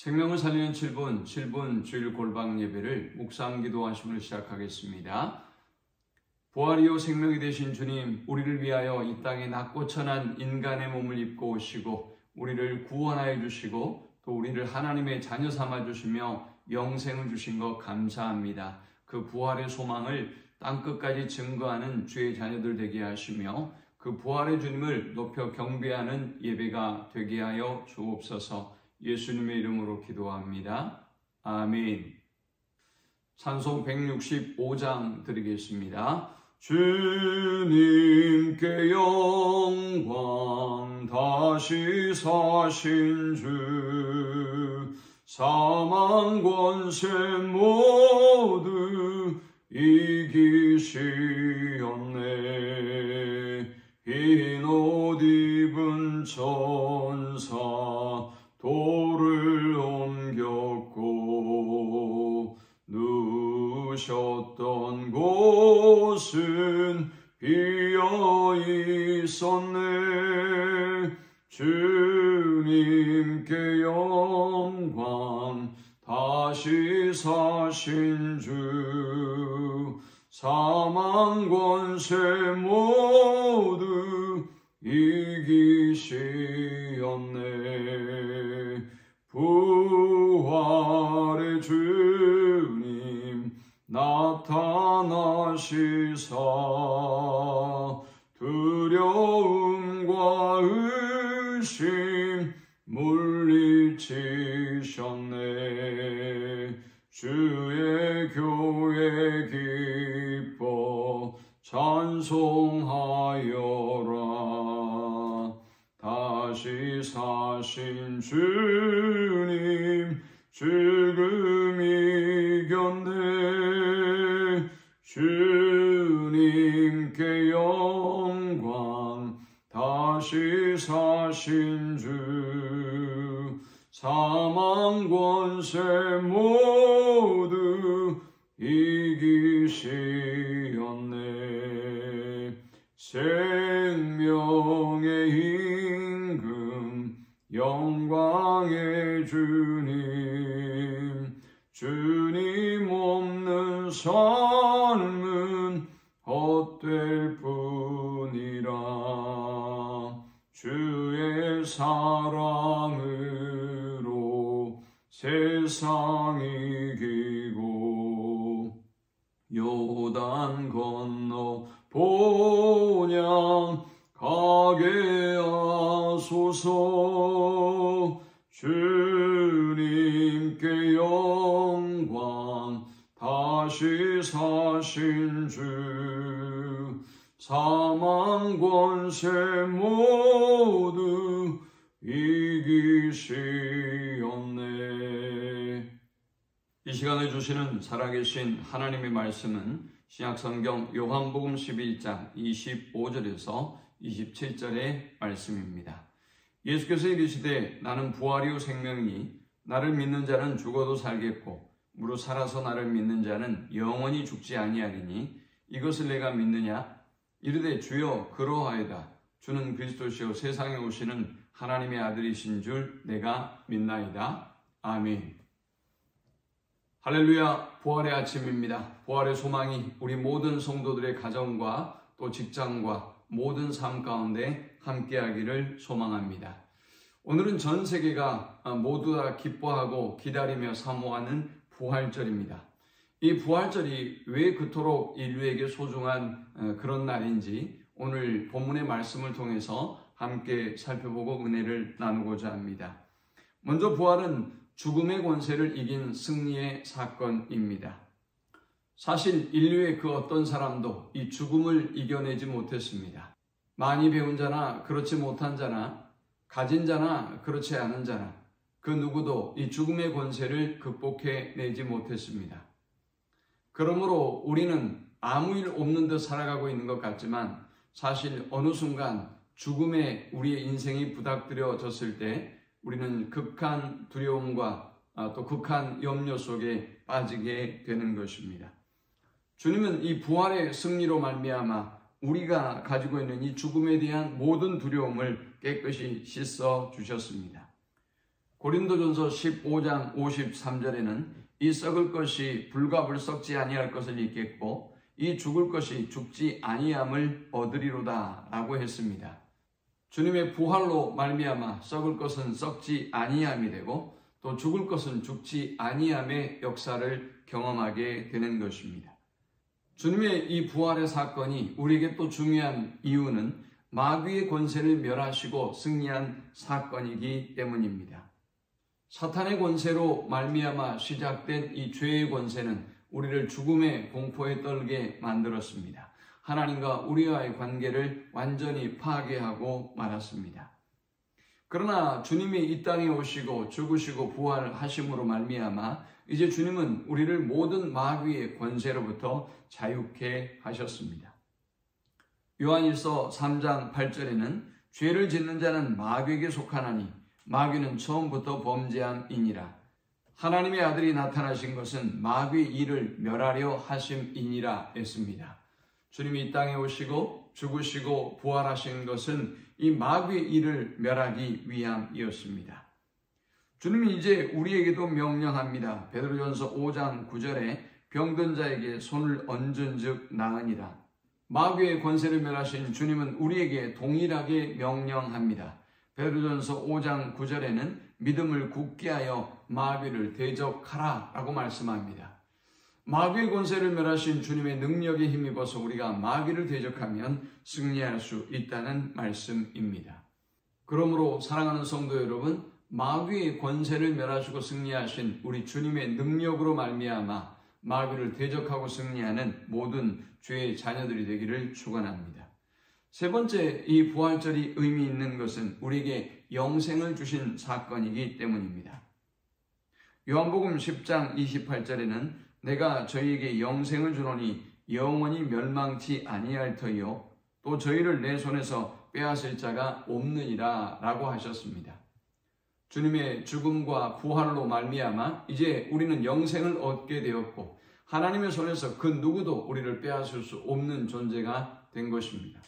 생명을 살리는 7분 주일 골방 예배를 묵상 기도하심으로 시작하겠습니다. 부활이요 생명이 되신 주님, 우리를 위하여 이 땅에 낮고 천한 인간의 몸을 입고 오시고 우리를 구원하여 주시고 또 우리를 하나님의 자녀 삼아 주시며 영생을 주신 것 감사합니다. 그 부활의 소망을 땅끝까지 증거하는 주의 자녀들 되게 하시며 그 부활의 주님을 높여 경배하는 예배가 되게 하여 주옵소서. 예수님의 이름으로 기도합니다. 아멘. 찬송 165장 드리겠습니다. 주님께 영광, 다시 사신 주, 사망 권세 모두 이기시었네. 흰 옷 입은 천사 돌을 옮겼고 누우셨던 곳은 비어 있었네. 주님께 영광, 다시 사신 주, 사망 권세 모두 이기시었네. 부활의 주님 나타나시사 두려움과 의심 물리치셨네. 주의 교회 기뻐 찬송하여라. 다시 사신 주님 죽음 이겼네. 주님께 영광, 다시 사신 주, 사망 권세 모두 이기시었네. 생명의 임금, 영광의 주님, 주님 없는 삶은 헛될 뿐이라. 주의 사랑으로 세상 이기고 요단 건너 본향 가게 하소서. 주님께 영광, 다시 사신 주, 사망 권세 모두 이기시었네. 이 시간에 주시는 살아계신 하나님의 말씀은 신약성경 요한복음 12장 25절에서 27절의 말씀입니다. 예수께서 이르시되 나는 부활이요 생명이니 나를 믿는 자는 죽어도 살겠고 무릇 살아서 나를 믿는 자는 영원히 죽지 아니하리니 이것을 내가 믿느냐? 이르되 주여 그러하이다. 주는 그리스도시요 세상에 오시는 하나님의 아들이신 줄 내가 믿나이다. 아멘. 할렐루야. 부활의 아침입니다. 부활의 소망이 우리 모든 성도들의 가정과 또 직장과 모든 삶 가운데 함께하기를 소망합니다. 오늘은 전 세계가 모두 다 기뻐하고 기다리며 사모하는 부활절입니다. 이 부활절이 왜 그토록 인류에게 소중한 그런 날인지 오늘 본문의 말씀을 통해서 함께 살펴보고 은혜를 나누고자 합니다. 먼저 부활은 죽음의 권세를 이긴 승리의 사건입니다. 사실 인류의 그 어떤 사람도 이 죽음을 이겨내지 못했습니다. 많이 배운 자나 그렇지 못한 자나 가진 자나 그렇지 않은 자나 그 누구도 이 죽음의 권세를 극복해내지 못했습니다. 그러므로 우리는 아무 일 없는 듯 살아가고 있는 것 같지만 사실 어느 순간 죽음에 우리의 인생이 부닥들여졌을 때 우리는 극한 두려움과 또 극한 염려 속에 빠지게 되는 것입니다. 주님은 이 부활의 승리로 말미암아 우리가 가지고 있는 이 죽음에 대한 모든 두려움을 깨끗이 씻어 주셨습니다. 고린도전서 15장 53절에는 이 썩을 것이 불과 썩지 아니할 것을 잊겠고 이 죽을 것이 죽지 아니함을 얻으리로다 라고 했습니다. 주님의 부활로 말미암아 썩을 것은 썩지 아니함이 되고 또 죽을 것은 죽지 아니함의 역사를 경험하게 되는 것입니다. 주님의 이 부활의 사건이 우리에게 또 중요한 이유는 마귀의 권세를 멸하시고 승리한 사건이기 때문입니다. 사탄의 권세로 말미암아 시작된 이 죄의 권세는 우리를 죽음의 공포에 떨게 만들었습니다. 하나님과 우리와의 관계를 완전히 파괴하고 말았습니다. 그러나 주님이 이 땅에 오시고 죽으시고 부활하심으로 말미암아 이제 주님은 우리를 모든 마귀의 권세로부터 자유케 하셨습니다. 요한일서 3장 8절에는 죄를 짓는 자는 마귀에게 속하나니 마귀는 처음부터 범죄함이니라. 하나님의 아들이 나타나신 것은 마귀의 일을 멸하려 하심이니라 했습니다. 주님이 이 땅에 오시고 죽으시고 부활하신 것은 이 마귀의 일을 멸하기 위함이었습니다. 주님이 이제 우리에게도 명령합니다. 베드로전서 5장 9절에 병든 자에게 손을 얹은 즉 나으니라. 마귀의 권세를 멸하신 주님은 우리에게 동일하게 명령합니다. 베드로전서 5장 9절에는 믿음을 굳게 하여 마귀를 대적하라 라고 말씀합니다. 마귀의 권세를 멸하신 주님의 능력에 힘입어서 우리가 마귀를 대적하면 승리할 수 있다는 말씀입니다. 그러므로 사랑하는 성도 여러분, 마귀의 권세를 멸하시고 승리하신 우리 주님의 능력으로 말미암아 마귀를 대적하고 승리하는 모든 죄의 자녀들이 되기를 축원합니다. 세 번째, 이 부활절이 의미 있는 것은 우리에게 영생을 주신 사건이기 때문입니다. 요한복음 10장 28절에는 내가 저희에게 영생을 주노니 영원히 멸망치 아니할 터이요 또 저희를 내 손에서 빼앗을 자가 없느니라 라고 하셨습니다. 주님의 죽음과 부활로 말미암아 이제 우리는 영생을 얻게 되었고 하나님의 손에서 그 누구도 우리를 빼앗을 수 없는 존재가 된 것입니다.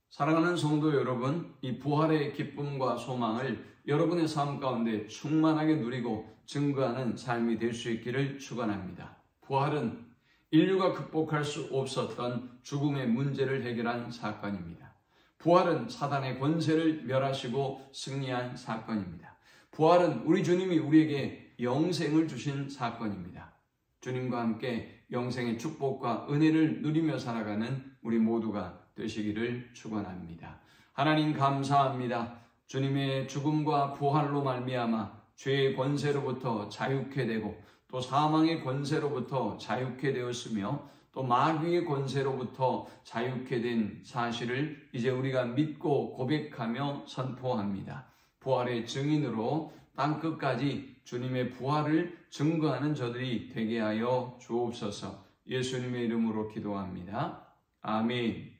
사랑하는 성도 여러분, 이 부활의 기쁨과 소망을 여러분의 삶 가운데 충만하게 누리고 증거하는 삶이 될 수 있기를 축원합니다. 부활은 인류가 극복할 수 없었던 죽음의 문제를 해결한 사건입니다. 부활은 사단의 권세를 멸하시고 승리한 사건입니다. 부활은 우리 주님이 우리에게 영생을 주신 사건입니다. 주님과 함께 영생의 축복과 은혜를 누리며 살아가는 우리 모두가 되시기를 축원합니다. 하나님 감사합니다. 주님의 죽음과 부활로 말미암아 죄의 권세로부터 자유케 되고 또 사망의 권세로부터 자유케 되었으며 또 마귀의 권세로부터 자유케 된 사실을 이제 우리가 믿고 고백하며 선포합니다. 부활의 증인으로 땅끝까지 주님의 부활을 증거하는 저들이 되게 하여 주옵소서. 예수님의 이름으로 기도합니다. 아멘.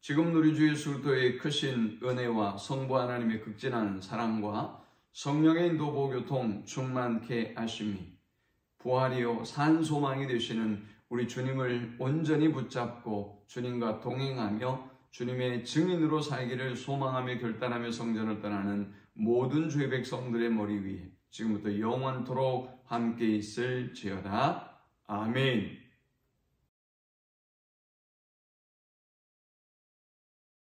지금 우리 주 예수 그리스도의 크신 은혜와 성부 하나님의 극진한 사랑과 성령의 인도 보교통 충만케 하심이 부활이요 산 소망이 되시는 우리 주님을 온전히 붙잡고 주님과 동행하며 주님의 증인으로 살기를 소망하며 결단하며 성전을 떠나는 모든 주의 백성들의 머리 위에 지금부터 영원토록 함께 있을지어다. 아멘.